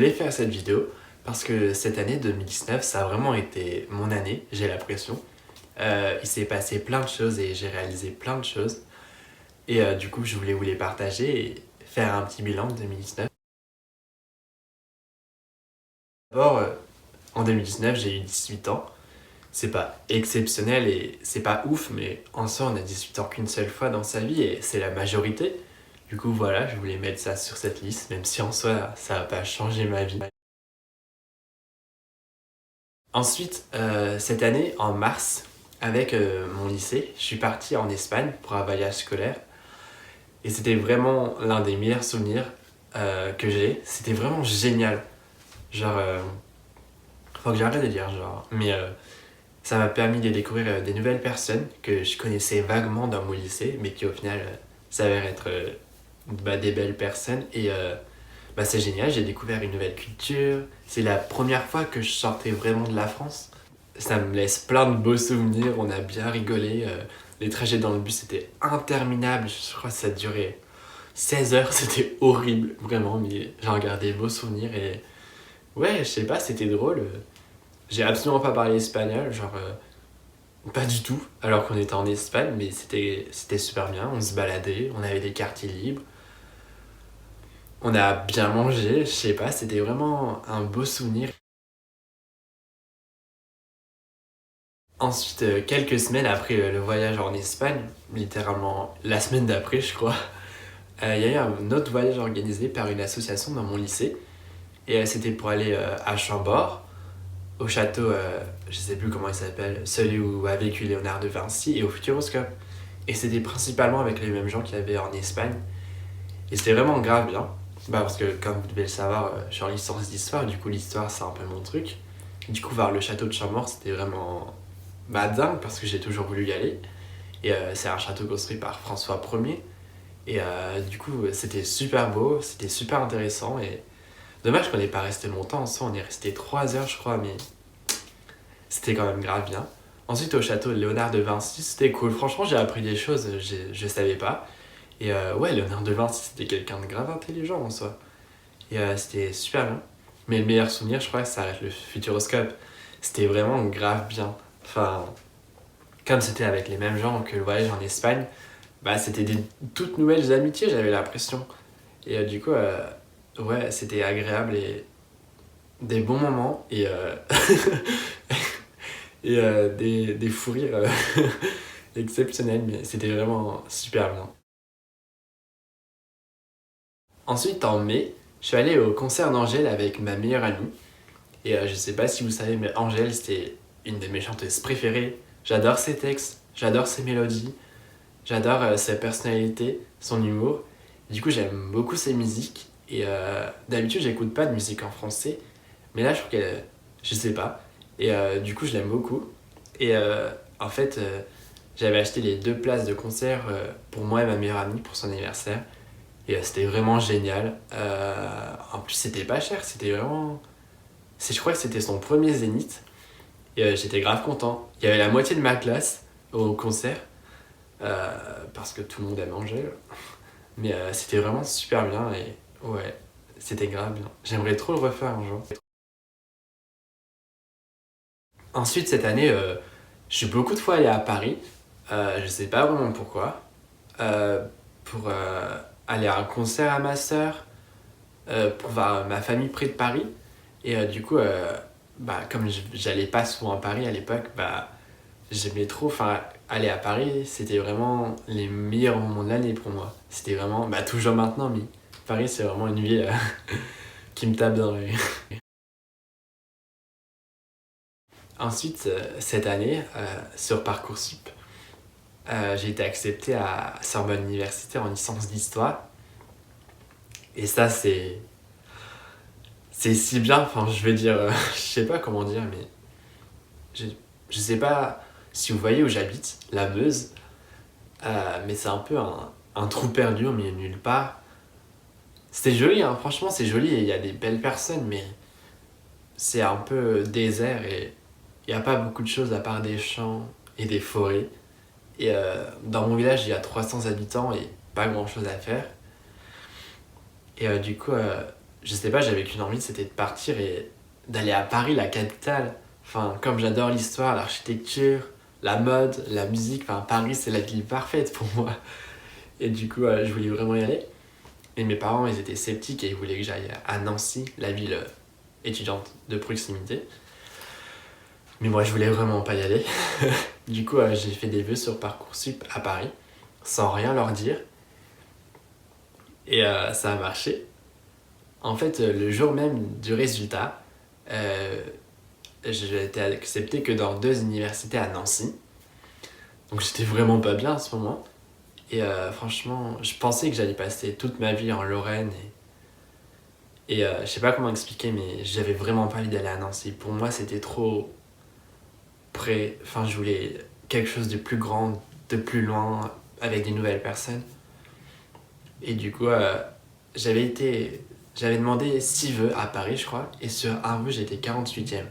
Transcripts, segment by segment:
voulais faire cette vidéo parce que cette année 2019, ça a vraiment été mon année, j'ai l'impression. Il s'est passé plein de choses et j'ai réalisé plein de choses. Et du coup, je voulais vous les partager et faire un petit bilan de 2019. D'abord, en 2019, j'ai eu 18 ans. C'est pas exceptionnel et c'est pas ouf, mais en soi, on a 18 ans qu'une seule fois dans sa vie et c'est la majorité. Du coup, voilà, je voulais mettre ça sur cette liste, même si en soi, ça va pas changer ma vie. Ensuite, cette année, en mars, avec mon lycée, je suis parti en Espagne pour un voyage scolaire. Et c'était vraiment l'un des meilleurs souvenirs que j'ai. C'était vraiment génial. Genre, faut que j'arrête de dire genre. Mais ça m'a permis de découvrir des nouvelles personnes que je connaissais vaguement dans mon lycée, mais qui au final s'avèrent être des belles personnes. Et c'est génial, j'ai découvert une nouvelle culture. C'est la première fois que je sortais vraiment de la France. Ça me laisse plein de beaux souvenirs, on a bien rigolé. Les trajets dans le bus étaient interminables, je crois que ça durait 16 heures, c'était horrible, vraiment, mais j'en gardé des beaux souvenirs et ouais, je sais pas, c'était drôle. J'ai absolument pas parlé espagnol, genre pas du tout, alors qu'on était en Espagne, mais c'était super bien, on se baladait, on avait des quartiers libres, on a bien mangé, je sais pas, c'était vraiment un beau souvenir. Ensuite, quelques semaines après le voyage en Espagne, littéralement la semaine d'après, je crois, il y a eu un autre voyage organisé par une association dans mon lycée. Et c'était pour aller à Chambord, au château, je sais plus comment il s'appelle, celui où a vécu Léonard de Vinci, et au Futuroscope. Et c'était principalement avec les mêmes gens qu'il y avait en Espagne. Et c'était vraiment grave bien. Parce que, comme vous devez le savoir, je suis en licence d'histoire, du coup, l'histoire, c'est un peu mon truc. Du coup, voir le château de Chambord, c'était vraiment dingue parce que j'ai toujours voulu y aller. Et c'est un château construit par François Ier. Et du coup, c'était super beau, c'était super intéressant. Et dommage qu'on n'est pas resté longtemps. En soi, on est resté 3 heures, je crois, mais c'était quand même grave bien. Ensuite, au château de Léonard de Vinci, c'était cool. Franchement, j'ai appris des choses, je savais pas. Et ouais, Léonard de Vinci, c'était quelqu'un de grave intelligent en soi. Et c'était super bien. Mais le meilleur souvenir, je crois, ça reste le Futuroscope. C'était vraiment grave bien. Enfin, comme c'était avec les mêmes gens que le voyage en Espagne, c'était des toutes nouvelles amitiés, j'avais l'impression. Et du coup, ouais, c'était agréable et des bons moments et, et des fous rires exceptionnels, mais c'était vraiment super bien. Ensuite, en mai, je suis allé au concert d'Angèle avec ma meilleure amie. Et je sais pas si vous savez, mais Angèle, c'était une de mes chanteuses préférées. J'adore ses textes, j'adore ses mélodies, j'adore sa personnalité, son humour. Du coup, j'aime beaucoup ses musiques. Et d'habitude, j'écoute pas de musique en français. Mais là, je trouve que je sais pas. Et du coup, je l'aime beaucoup. Et en fait, j'avais acheté les 2 places de concert pour moi et ma meilleure amie pour son anniversaire. Et c'était vraiment génial. En plus, c'était pas cher. C'était vraiment. Je crois que c'était son premier zénith. Et j'étais grave content. Il y avait la moitié de ma classe au concert. Parce que tout le monde aime manger. Mais c'était vraiment super bien. Et ouais, c'était grave bien. J'aimerais trop le refaire un jour. Ensuite, cette année, je suis beaucoup de fois allé à Paris. Je sais pas vraiment pourquoi. Pour aller à un concert à ma sœur, pour voir ma famille près de Paris. Et du coup, comme j'allais pas souvent à Paris à l'époque, j'aimais trop. Enfin, aller à Paris, c'était vraiment les meilleurs moments de l'année pour moi. C'était vraiment, toujours maintenant, mais Paris, c'est vraiment une ville qui me tape dans l'œil. Ensuite, cette année, sur Parcoursup, j'ai été accepté à Sorbonne Université en licence d'histoire. Et ça, c'est si bien, enfin, je veux dire, je sais pas comment dire, mais je, je sais pas si vous voyez où j'habite, la Meuse, mais c'est un peu un trou perdu au milieu de nulle part. C'était joli, hein, franchement, c'est joli et il y a des belles personnes, mais c'est un peu désert et il n'y a pas beaucoup de choses à part des champs et des forêts. Et dans mon village, il y a 300 habitants et pas grand chose à faire. Et du coup, je sais pas, j'avais qu'une envie, c'était de partir et d'aller à Paris, la capitale. Enfin, comme j'adore l'histoire, l'architecture, la mode, la musique, enfin, Paris, c'est la ville parfaite pour moi. Et du coup, je voulais vraiment y aller. Et mes parents, ils étaient sceptiques et ils voulaient que j'aille à Nancy, la ville étudiante de proximité. Mais moi, je voulais vraiment pas y aller. Du coup, j'ai fait des vœux sur Parcoursup à Paris, sans rien leur dire. Et ça a marché. En fait, le jour même du résultat, j'ai été accepté que dans 2 universités à Nancy. Donc j'étais vraiment pas bien à ce moment. Et franchement, je pensais que j'allais passer toute ma vie en Lorraine. Et je sais pas comment expliquer, mais j'avais vraiment pas envie d'aller à Nancy. Pour moi, c'était trop près. Enfin, je voulais quelque chose de plus grand, de plus loin, avec des nouvelles personnes. Et du coup, j'avais demandé 6 vœux à Paris, je crois. Et sur un vœu, j'étais 48e.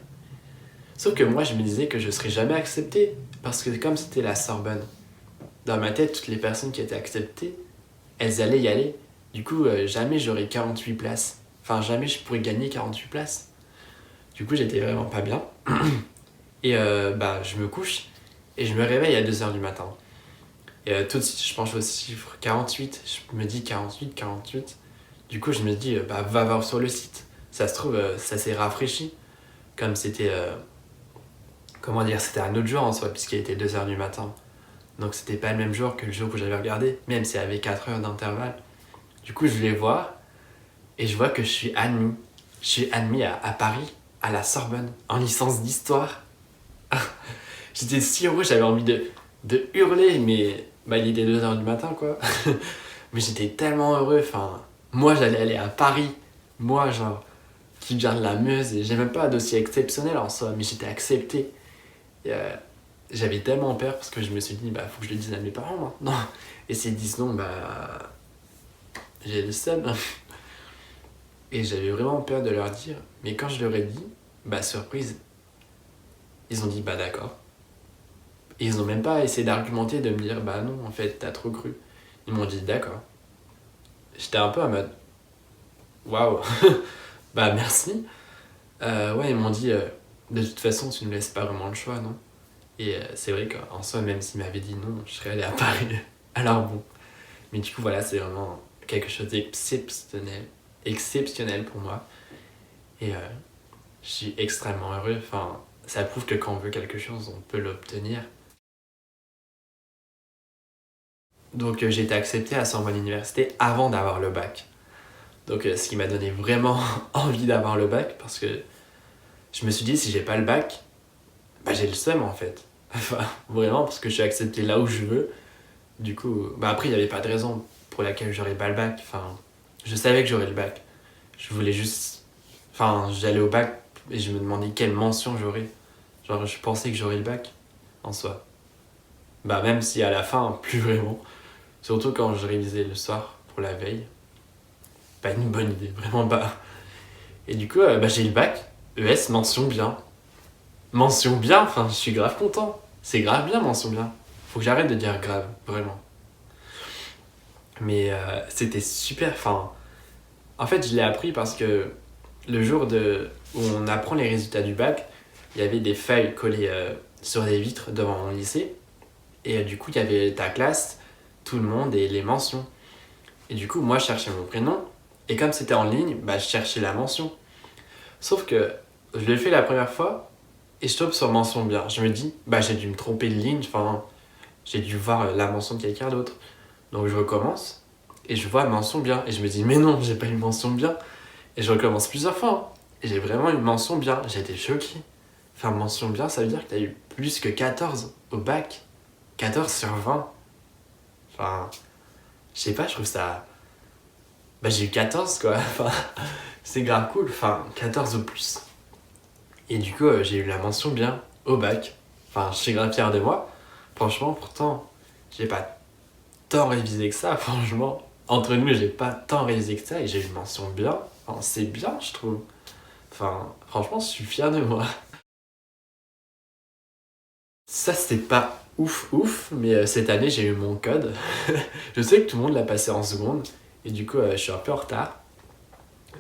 Sauf que moi, je me disais que je serais jamais accepté. Parce que comme c'était la Sorbonne, dans ma tête, toutes les personnes qui étaient acceptées, elles allaient y aller. Du coup, jamais j'aurais 48 places. Enfin, jamais je pourrais gagner 48 places. Du coup, j'étais vraiment pas bien. Et je me couche et je me réveille à 2h du matin. Et tout de suite, je pense au chiffre 48. Je me dis 48, 48. Du coup, je me dis, va voir sur le site. Ça se trouve, ça s'est rafraîchi. Comme c'était, comment dire, c'était un autre jour en soi, puisqu'il était 2h du matin. Donc c'était pas le même jour que le jour où j'avais regardé, même s'il y avait 4 heures d'intervalle. Du coup, je vais voir et je vois que je suis admis. Je suis admis à Paris, à la Sorbonne, en licence d'histoire. J'étais si heureux, j'avais envie de hurler, mais il était 2h du matin, quoi. Mais j'étais tellement heureux, enfin, moi j'allais aller à Paris. Moi, genre, qui vient de la Meuse, et j'ai même pas un dossier exceptionnel en soi, mais j'étais accepté. Et, j'avais tellement peur parce que je me suis dit, faut que je le dise à mes parents maintenant. Et s'ils disent non, j'ai le seum. Et j'avais vraiment peur de leur dire. Mais quand je leur ai dit, surprise, ils ont dit d'accord. Et ils ont même pas essayé d'argumenter, de me dire non, en fait, t'as trop cru. Ils m'ont dit d'accord. J'étais un peu en mode waouh, merci. Ouais, ils m'ont dit de toute façon, tu ne laisses pas vraiment le choix, non? Et c'est vrai qu'en soi, même s'ils m'avaient dit non, je serais allé à Paris. Alors bon. Mais du coup, voilà, c'est vraiment quelque chose exceptionnel pour moi. Et je suis extrêmement heureux. Enfin, ça prouve que quand on veut quelque chose, on peut l'obtenir. Donc j'ai été accepté à Sorbonne Université avant d'avoir le bac. Donc ce qui m'a donné vraiment envie d'avoir le bac parce que je me suis dit si j'ai pas le bac, j'ai le seum en fait. Enfin, vraiment parce que je suis accepté là où je veux. Du coup, après il n'y avait pas de raison pour laquelle j'aurais pas le bac. Enfin, je savais que j'aurais le bac. Je voulais juste... Enfin, j'allais au bac et je me demandais quelle mention j'aurais. Genre, je pensais que j'aurais le bac, en soi. Même si à la fin, plus vraiment. Surtout quand je révisais le soir pour la veille. Pas une bonne idée, vraiment pas. Et du coup, j'ai eu le bac. ES, mention bien. Mention bien, enfin, je suis grave content. C'est grave bien, mention bien. Faut que j'arrête de dire grave, vraiment. Mais c'était super, enfin... En fait, je l'ai appris parce que le jour où on apprend les résultats du bac, il y avait des feuilles collées sur des vitres devant mon lycée. Et du coup, il y avait ta classe, tout le monde et les mentions. Et du coup, moi, je cherchais mon prénom. Et comme c'était en ligne, je cherchais la mention. Sauf que je l'ai fait la première fois et je tombe sur mention bien. Je me dis, j'ai dû me tromper de ligne. Enfin, j'ai dû voir la mention de quelqu'un d'autre. Donc je recommence et je vois mention bien. Et je me dis, mais non, j'ai pas eu mention bien. Et je recommence plusieurs fois. Et j'ai vraiment eu mention bien. J'ai été choqué. Enfin, mention bien, ça veut dire que t'as eu plus que 14 au bac. 14 sur 20. Enfin, je sais pas, je trouve ça... j'ai eu 14 quoi. Enfin, c'est grave cool. Enfin, 14 ou plus. Et du coup, j'ai eu la mention bien au bac. Enfin, je suis grave fier de moi. Franchement, pourtant, j'ai pas tant révisé que ça, franchement. Entre nous, j'ai pas tant révisé que ça et j'ai eu une mention bien. Enfin, c'est bien, je trouve. Enfin, franchement, je suis fier de moi. Ça, c'était pas ouf, mais cette année, j'ai eu mon code. Je sais que tout le monde l'a passé en seconde. Et du coup, je suis un peu en retard.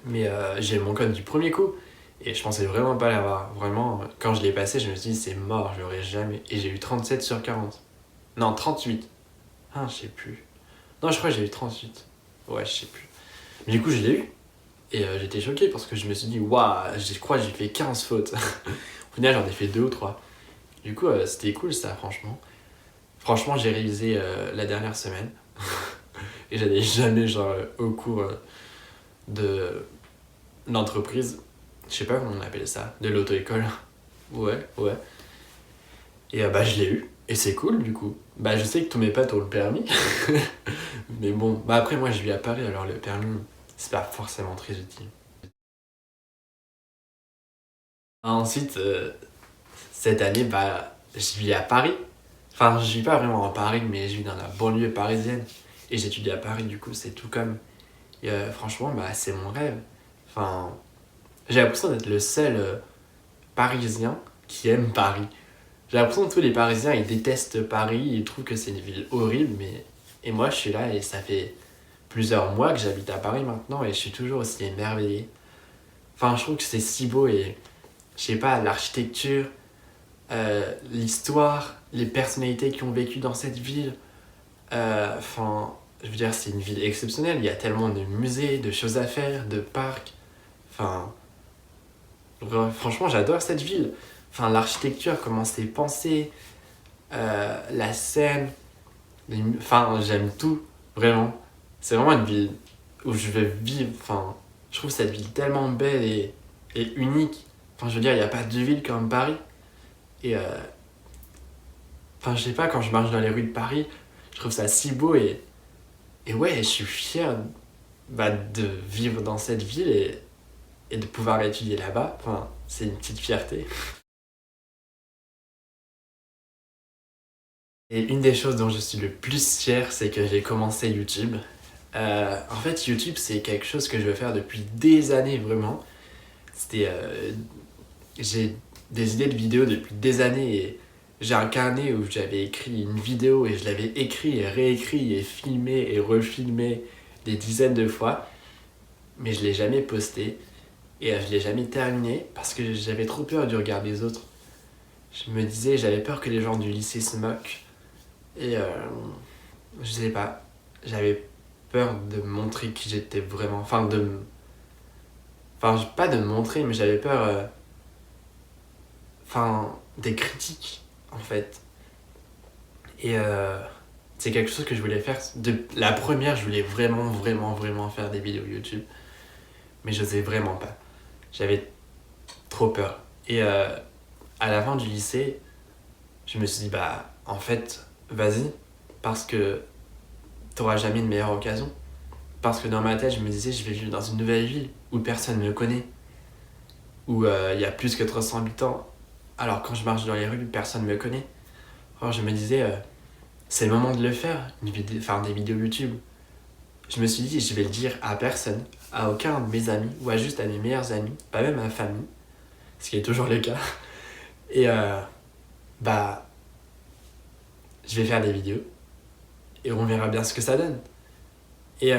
Mais j'ai mon code du premier coup. Et je pensais vraiment pas l'avoir. Vraiment, quand je l'ai passé, je me suis dit c'est mort, j'aurais jamais. Et j'ai eu 37 sur 40. Non, 38. Ah, je sais plus. Non, je crois que j'ai eu 38. Ouais, je sais plus. Mais du coup, je l'ai eu. Et j'étais choqué parce que je me suis dit, waouh, je crois que j'ai fait 15 fautes. Au final, j'en ai fait 2 ou 3. Du coup, c'était cool ça, franchement. Franchement, j'ai révisé la dernière semaine. Et j'allais jamais, genre, au cours de l'entreprise. Je sais pas comment on appelle ça. De l'auto-école. Ouais, ouais. Et bah, je l'ai eu. Et c'est cool, du coup. Bah, je sais que tous mes potes ont le permis. Mais bon, bah après, moi, je vis à Paris, alors le permis, c'est pas forcément très utile. Ensuite, cette année, bah, je vis à Paris. Enfin, je vis pas vraiment à Paris, mais je vis dans la banlieue parisienne. Et j'étudie à Paris, du coup, c'est tout comme. Et franchement, bah, c'est mon rêve. Enfin, j'ai l'impression d'être le seul Parisien qui aime Paris. J'ai l'impression que tous les Parisiens, ils détestent Paris, ils trouvent que c'est une ville horrible, mais... Et moi, je suis là et ça fait plusieurs mois que j'habite à Paris maintenant et je suis toujours aussi émerveillé. Enfin, je trouve que c'est si beau et... Je sais pas, l'architecture, l'histoire, les personnalités qui ont vécu dans cette ville. Enfin, je veux dire, c'est une ville exceptionnelle. Il y a tellement de musées, de choses à faire, de parcs. Enfin, franchement, j'adore cette ville. Enfin, l'architecture, comment c'est pensé, la scène. Enfin, j'aime tout, vraiment. C'est vraiment une ville où je vais vivre. Enfin, je trouve cette ville tellement belle et unique. Enfin, je veux dire, il n'y a pas de ville comme Paris. Et enfin, je sais pas, quand je marche dans les rues de Paris, je trouve ça si beau et ouais, je suis fier bah, de vivre dans cette ville et de pouvoir étudier là-bas. Enfin, c'est une petite fierté. Et une des choses dont je suis le plus fier, c'est que j'ai commencé YouTube. En fait, YouTube, c'est quelque chose que je veux faire depuis des années, vraiment. C'était, j'ai des idées de vidéos depuis des années et j'ai un carnet où j'avais écrit une vidéo et je l'avais écrit et réécrit et filmé et refilmé des dizaines de fois. Mais je l'ai jamais posté et je l'ai jamais terminé parce que j'avais trop peur du regard des autres. Je me disais, j'avais peur que les gens du lycée se moquent. Et je sais pas, j'avais peur de montrer qui j'étais vraiment. Enfin, pas de me montrer, mais j'avais peur. Enfin, des critiques, en fait. Et c'est quelque chose que je voulais faire. La première, je voulais vraiment, vraiment, vraiment faire des vidéos YouTube. Mais je n'osais vraiment pas. J'avais trop peur. Et à la fin du lycée, je me suis dit, bah, en fait, vas-y. Parce que t'auras jamais une meilleure occasion. Parce que dans ma tête, je me disais, je vais vivre dans une nouvelle ville où personne ne me connaît. Où il y a plus que 300 habitants. Alors quand je marche dans les rues, personne ne me connaît. Alors je me disais, c'est le moment de le faire, faire des vidéos YouTube. Je me suis dit, je vais le dire à personne, à aucun de mes amis, ou à juste à mes meilleurs amis, pas même à ma famille, ce qui est toujours le cas. Et bah, je vais faire des vidéos, et on verra bien ce que ça donne. Et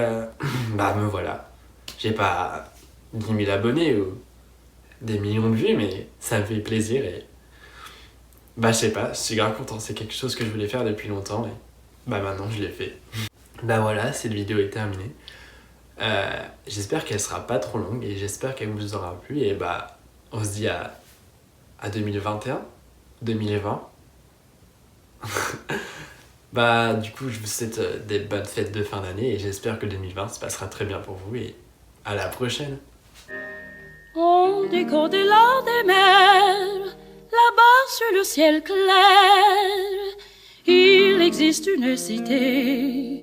bah, me voilà. J'ai pas 10 000 abonnés ou des millions de vues, mais ça me fait plaisir et bah, je sais pas, je suis grave content. C'est quelque chose que je voulais faire depuis longtemps et bah, maintenant je l'ai fait. Bah voilà, cette vidéo est terminée. J'espère qu'elle sera pas trop longue et j'espère qu'elle vous aura plu. Et bah, on se dit à 2021, 2020. Bah, du coup, je vous souhaite des bonnes fêtes de fin d'année et j'espère que 2020 se passera très bien pour vous et à la prochaine. On dit qu'au-delà des mers, là-bas sur le ciel clair, il existe une cité